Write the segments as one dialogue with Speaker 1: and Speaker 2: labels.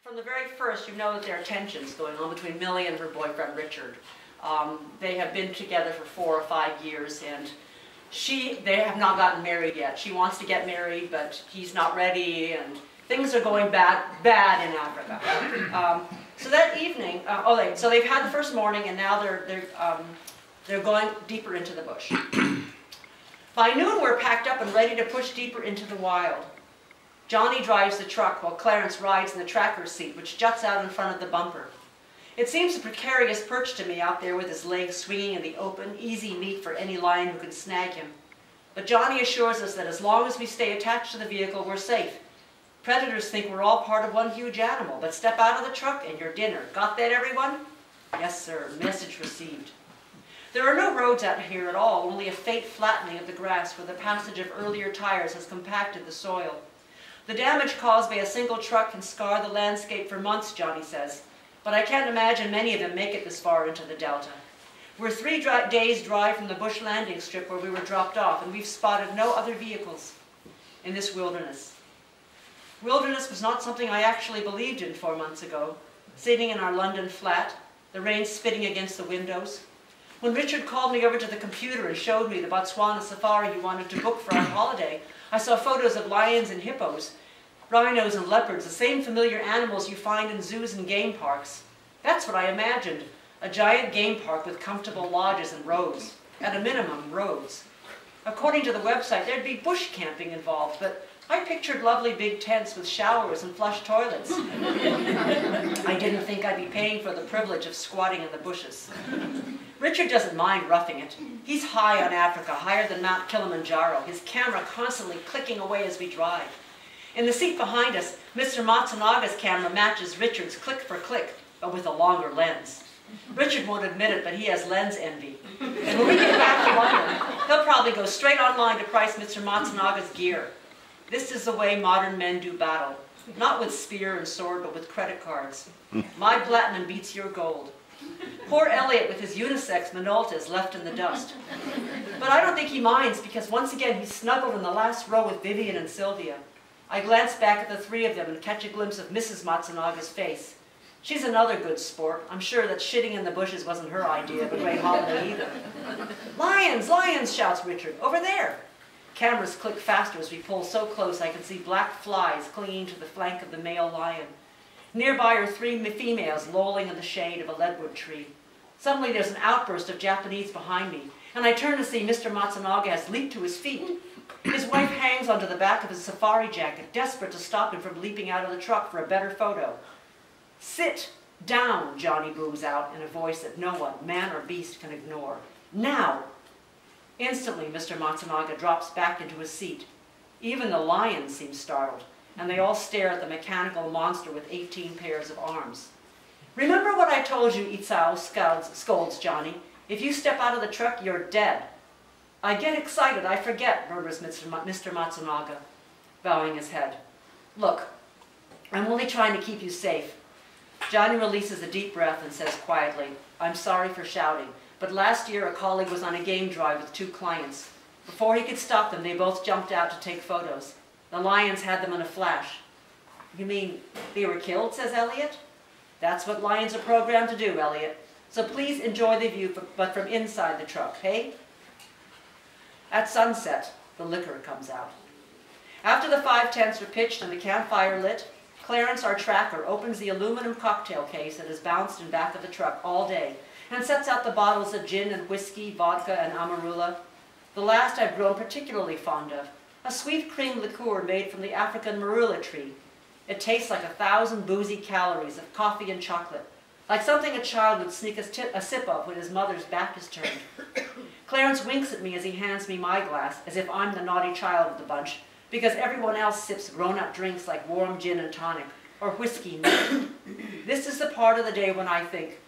Speaker 1: From the very first, you know that there are tensions going on between Millie and her boyfriend, Richard. They have been together for 4 or 5 years, and they have not gotten married yet. She wants to get married, but he's not ready, and things are going bad in Africa. So that evening, so they've had the first morning, and now they're going deeper into the bush. By noon, we're packed up and ready to push deeper into the wild. Johnny drives the truck while Clarence rides in the tracker seat, which juts out in front of the bumper. It seems a precarious perch to me out there with his legs swinging in the open, easy meat for any lion who can snag him. But Johnny assures us that as long as we stay attached to the vehicle, we're safe. Predators think we're all part of one huge animal, but step out of the truck and your dinner. Got that, everyone? Yes, sir. Message received. There are no roads out here at all, only a faint flattening of the grass where the passage of earlier tires has compacted the soil. The damage caused by a single truck can scar the landscape for months, Johnny says, but I can't imagine many of them make it this far into the Delta. We're 3 days' drive from the bush landing strip where we were dropped off, and we've spotted no other vehicles in this wilderness. Wilderness was not something I actually believed in 4 months ago, sitting in our London flat, the rain spitting against the windows. When Richard called me over to the computer and showed me the Botswana safari he wanted to book for our holiday, I saw photos of lions and hippos, rhinos and leopards, the same familiar animals you find in zoos and game parks. That's what I imagined, a giant game park with comfortable lodges and roads, at a minimum, roads. According to the website, there'd be bush camping involved, but I pictured lovely big tents with showers and flush toilets. I didn't think I'd be paying for the privilege of squatting in the bushes. Richard doesn't mind roughing it. He's high on Africa, higher than Mount Kilimanjaro, his camera constantly clicking away as we drive. In the seat behind us, Mr. Matsunaga's camera matches Richard's click for click, but with a longer lens. Richard won't admit it, but he has lens envy. And when we get back to London, he'll probably go straight online to price Mr. Matsunaga's gear. This is the way modern men do battle. Not with spear and sword, but with credit cards. My platinum beats your gold. Poor Elliot with his unisex Minolta is left in the dust. But I don't think he minds, because once again he's snuggled in the last row with Vivian and Sylvia. I glance back at the 3 of them and catch a glimpse of Mrs. Matsunaga's face. She's another good sport. I'm sure that shitting in the bushes wasn't her idea of a great holiday either. Lions, lions, shouts Richard. Over there. Cameras click faster as we pull so close I can see black flies clinging to the flank of the male lion. Nearby are 3 females lolling in the shade of a leadwood tree. Suddenly there's an outburst of Japanese behind me, and I turn to see Mr. Matsunaga has leaped to his feet. His wife hangs onto the back of his safari jacket, desperate to stop him from leaping out of the truck for a better photo. Sit down, Johnny booms out in a voice that no one, man or beast, can ignore. Now! Instantly, Mr. Matsunaga drops back into his seat. Even the lions seem startled, and they all stare at the mechanical monster with 18 pairs of arms. Remember what I told you, Itsao, scolds Johnny. If you step out of the truck, you're dead. I get excited, I forget, murmurs Mr. Matsunaga, bowing his head. Look, I'm only trying to keep you safe. Johnny releases a deep breath and says quietly, I'm sorry for shouting, but last year a colleague was on a game drive with 2 clients. Before he could stop them, they both jumped out to take photos. The lions had them in a flash. You mean they were killed, says Elliot? That's what lions are programmed to do, Elliot. So please enjoy the view, but from inside the truck, hey? At sunset, the liquor comes out. After the 5 tents are pitched and the campfire lit, Clarence, our tracker, opens the aluminum cocktail case that has bounced in back of the truck all day and sets out the bottles of gin and whiskey, vodka, and amarula. The last I've grown particularly fond of, a sweet cream liqueur made from the African marula tree. It tastes like 1,000 boozy calories of coffee and chocolate, like something a child would sneak a sip of when his mother's back is turned. Clarence winks at me as he hands me my glass, as if I'm the naughty child of the bunch, because everyone else sips grown-up drinks like warm gin and tonic, or whiskey mixed. This is the part of the day when I think,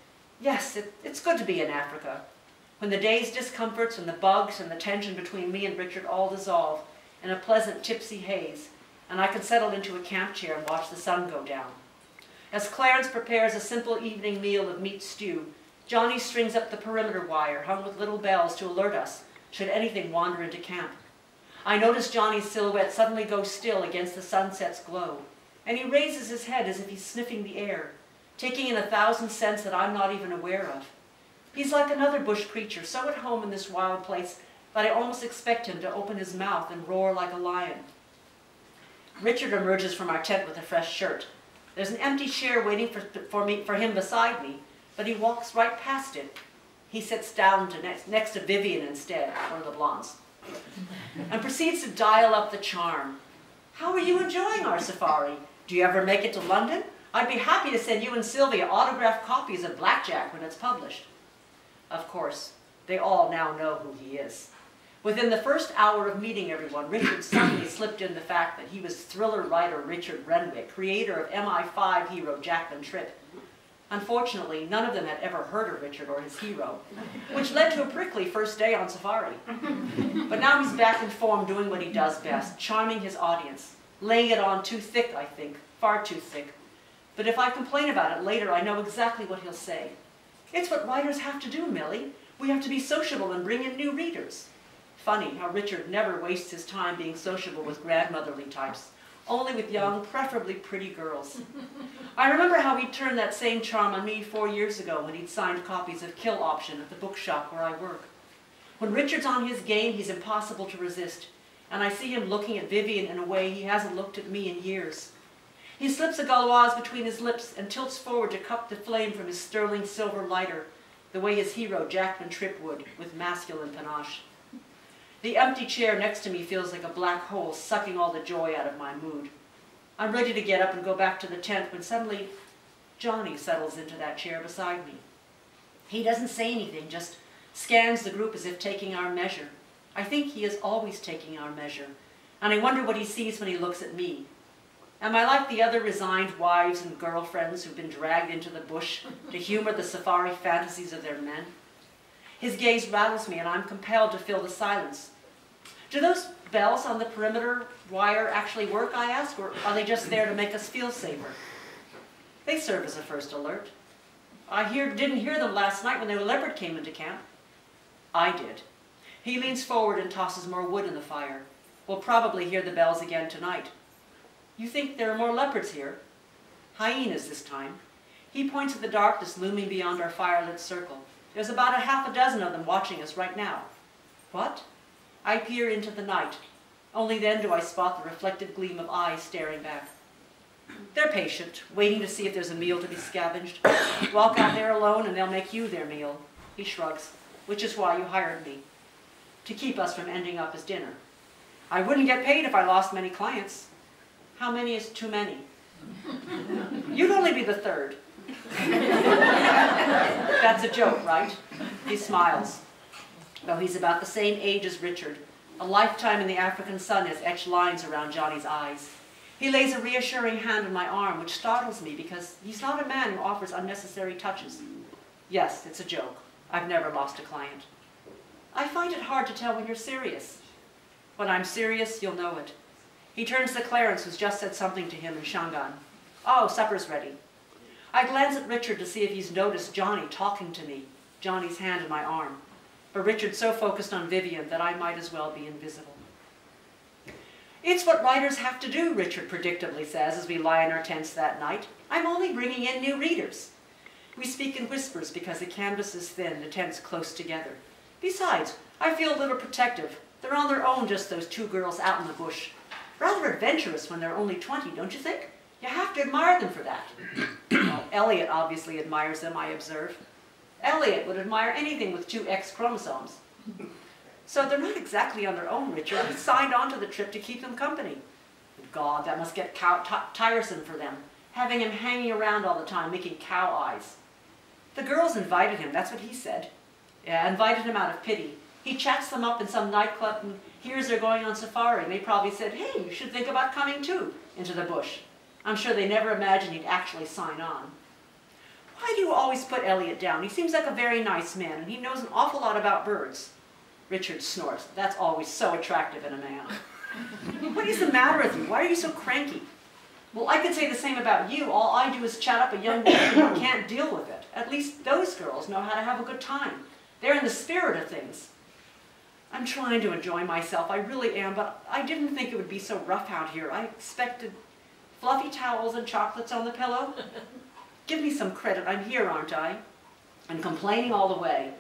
Speaker 1: yes, it's good to be in Africa, when the day's discomforts and the bugs and the tension between me and Richard all dissolve in a pleasant tipsy haze, and I can settle into a camp chair and watch the sun go down. As Clarence prepares a simple evening meal of meat stew, Johnny strings up the perimeter wire hung with little bells to alert us should anything wander into camp. I notice Johnny's silhouette suddenly go still against the sunset's glow. and he raises his head as if he's sniffing the air, taking in 1,000 scents that I'm not even aware of. He's like another bush creature, so at home in this wild place that I almost expect him to open his mouth and roar like a lion. Richard emerges from our tent with a fresh shirt. There's an empty chair waiting for him beside me, but he walks right past it. He sits down next to Vivian instead, one of the blondes, and proceeds to dial up the charm. How are you enjoying our safari? Do you ever make it to London? I'd be happy to send you and Sylvia autographed copies of Blackjack when it's published. Of course, they all now know who he is. Within the first hour of meeting everyone, Richard suddenly slipped in the fact that he was thriller writer Richard Renwick, creator of MI5 hero Jackman Tripp. Unfortunately, none of them had ever heard of Richard or his hero, which led to a prickly first day on safari. But now he's back in form doing what he does best, charming his audience, laying it on too thick, I think, far too thick. But if I complain about it later, I know exactly what he'll say. It's what writers have to do, Millie. We have to be sociable and bring in new readers. Funny how Richard never wastes his time being sociable with grandmotherly types, only with young, preferably pretty girls. I remember how he turned that same charm on me 4 years ago when he'd signed copies of Kill Option at the bookshop where I work. When Richard's on his game, he's impossible to resist, and I see him looking at Vivian in a way he hasn't looked at me in years. He slips a Gauloise between his lips and tilts forward to cup the flame from his sterling silver lighter, the way his hero Jackman Tripp would, with masculine panache. The empty chair next to me feels like a black hole sucking all the joy out of my mood. I'm ready to get up and go back to the tent when suddenly Johnny settles into that chair beside me. He doesn't say anything, just scans the group as if taking our measure. I think he is always taking our measure, and I wonder what he sees when he looks at me. Am I like the other resigned wives and girlfriends who've been dragged into the bush to humor the safari fantasies of their men? His gaze rattles me, and I'm compelled to fill the silence. Do those bells on the perimeter wire actually work, I ask, or are they just there to make us feel safer? They serve as a first alert. I didn't hear them last night when the leopard came into camp. I did. He leans forward and tosses more wood in the fire. We'll probably hear the bells again tonight. You think there are more leopards here? Hyenas this time. He points at the darkness looming beyond our firelit circle. There's about half a dozen of them watching us right now. What? I peer into the night. Only then do I spot the reflected gleam of eyes staring back. They're patient, waiting to see if there's a meal to be scavenged. Walk out there alone and they'll make you their meal. He shrugs, which is why you hired me, to keep us from ending up as dinner. I wouldn't get paid if I lost many clients. How many is too many? You'd only be the third. That's a joke, right? He smiles, though he's about the same age as Richard. A lifetime in the African sun has etched lines around Johnny's eyes. He lays a reassuring hand on my arm, which startles me because he's not a man who offers unnecessary touches. Yes, it's a joke. I've never lost a client. I find it hard to tell when you're serious. When I'm serious, you'll know it. He turns to Clarence, who's just said something to him in Shangaan. Oh, supper's ready. I glance at Richard to see if he's noticed Johnny talking to me, Johnny's hand in my arm. But Richard's so focused on Vivian that I might as well be invisible. It's what writers have to do, Richard predictably says as we lie in our tents that night. I'm only bringing in new readers. We speak in whispers because the canvas is thin, the tent's close together. Besides, I feel a little protective. They're on their own, just those two girls out in the bush. Rather adventurous when they're only 20, don't you think? You have to admire them for that. Well, Elliot obviously admires them, I observe. Elliot would admire anything with 2 X chromosomes. So they're not exactly on their own, Richard. He signed on to the trip to keep them company. God, that must get tiresome for them, having him hanging around all the time, making cow eyes. The girls invited him, that's what he said. Yeah, invited him out of pity. He chats them up in some nightclub and hears they're going on safari. And they probably said, hey, you should think about coming too, into the bush. I'm sure they never imagined he'd actually sign on. Why do you always put Elliot down? He seems like a very nice man, and he knows an awful lot about birds. Richard snorts. That's always so attractive in a man. What is the matter with you? Why are you so cranky? Well, I could say the same about you. All I do is chat up a young woman who can't deal with it. At least those girls know how to have a good time. They're in the spirit of things. I'm trying to enjoy myself, I really am, but I didn't think it would be so rough out here. I expected Fluffy towels and chocolates on the pillow? Give me some credit, I'm here, aren't I? And complaining all the way.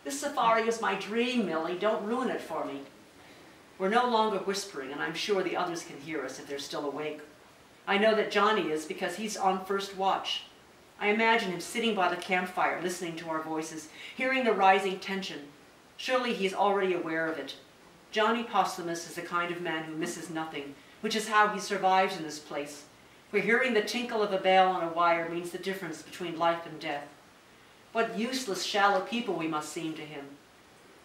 Speaker 1: This safari is my dream, Millie, don't ruin it for me. We're no longer whispering, and I'm sure the others can hear us if they're still awake. I know that Johnny is because he's on first watch. I imagine him sitting by the campfire, listening to our voices, hearing the rising tension. Surely he's already aware of it. Johnny Posthumus is the kind of man who misses nothing, which is how he survives in this place, where hearing the tinkle of a bell on a wire means the difference between life and death. What useless, shallow people we must seem to him.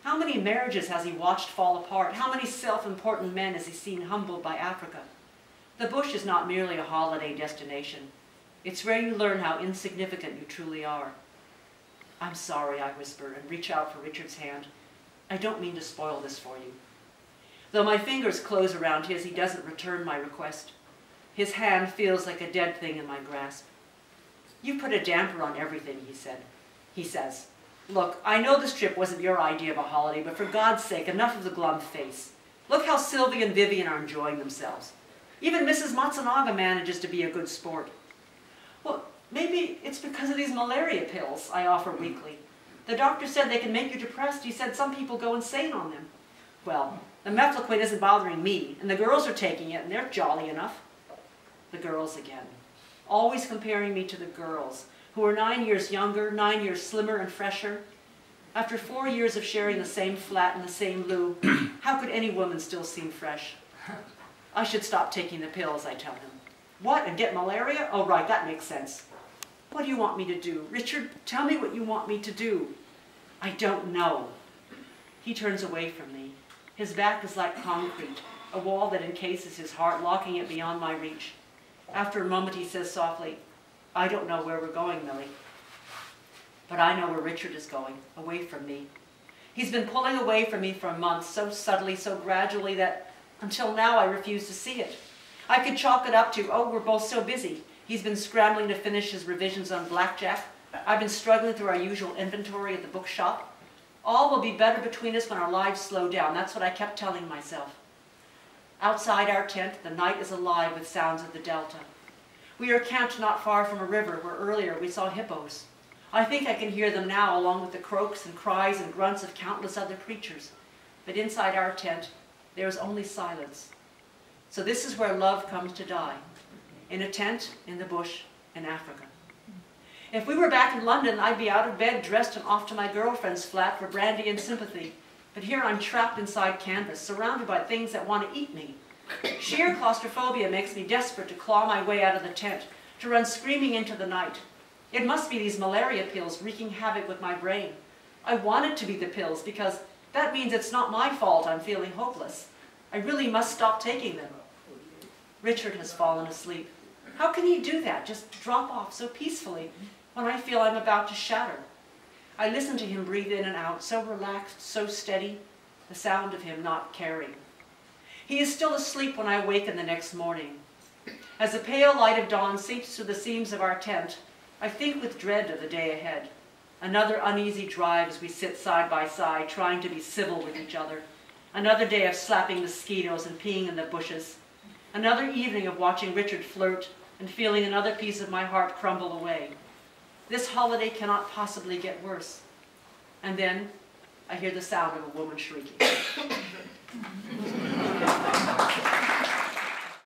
Speaker 1: How many marriages has he watched fall apart? How many self-important men has he seen humbled by Africa? The bush is not merely a holiday destination. It's where you learn how insignificant you truly are. I'm sorry, I whisper, and reach out for Richard's hand. I don't mean to spoil this for you. Though my fingers close around his, he doesn't return my request. His hand feels like a dead thing in my grasp. You put a damper on everything, he says. Look, I know this trip wasn't your idea of a holiday, but for God's sake, enough of the glum face. Look how Sylvie and Vivian are enjoying themselves. Even Mrs. Matsunaga manages to be a good sport. Well, maybe it's because of these malaria pills, I offer weakly. The doctor said they can make you depressed. He said some people go insane on them. Well, the mefloquine isn't bothering me, and the girls are taking it, and they're jolly enough. The girls again. Always comparing me to the girls, who are 9 years younger, 9 years slimmer and fresher. After 4 years of sharing the same flat and the same loo, how could any woman still seem fresh? I should stop taking the pills, I tell him. What, and get malaria? Oh, right, that makes sense. What do you want me to do? Richard, tell me what you want me to do. I don't know. He turns away from me. His back is like concrete, a wall that encases his heart, locking it beyond my reach. After a moment, he says softly, I don't know where we're going, Millie. But I know where Richard is going, away from me. He's been pulling away from me for a month, so subtly, so gradually that until now I refuse to see it. I could chalk it up to, oh, we're both so busy. He's been scrambling to finish his revisions on blackjack. I've been struggling through our usual inventory at the bookshop. All will be better between us when our lives slow down. That's what I kept telling myself. Outside our tent, the night is alive with sounds of the delta. We are camped not far from a river where earlier we saw hippos. I think I can hear them now, along with the croaks and cries and grunts of countless other creatures. But inside our tent, there is only silence. So this is where love comes to die. In a tent, in the bush, in Africa. If we were back in London, I'd be out of bed, dressed and off to my girlfriend's flat for brandy and sympathy. But here I'm trapped inside canvas, surrounded by things that want to eat me. Sheer claustrophobia makes me desperate to claw my way out of the tent, to run screaming into the night. It must be these malaria pills wreaking havoc with my brain. I want it to be the pills because that means it's not my fault I'm feeling hopeless. I really must stop taking them. Richard has fallen asleep. How can he do that, just drop off so peacefully when I feel I'm about to shatter? I listen to him breathe in and out, so relaxed, so steady, the sound of him not caring. He is still asleep when I awaken the next morning. As the pale light of dawn seeps through the seams of our tent, I think with dread of the day ahead. Another uneasy drive as we sit side by side, trying to be civil with each other. Another day of slapping mosquitoes and peeing in the bushes. Another evening of watching Richard flirt and feeling another piece of my heart crumble away. This holiday cannot possibly get worse. And then I hear the sound of a woman shrieking.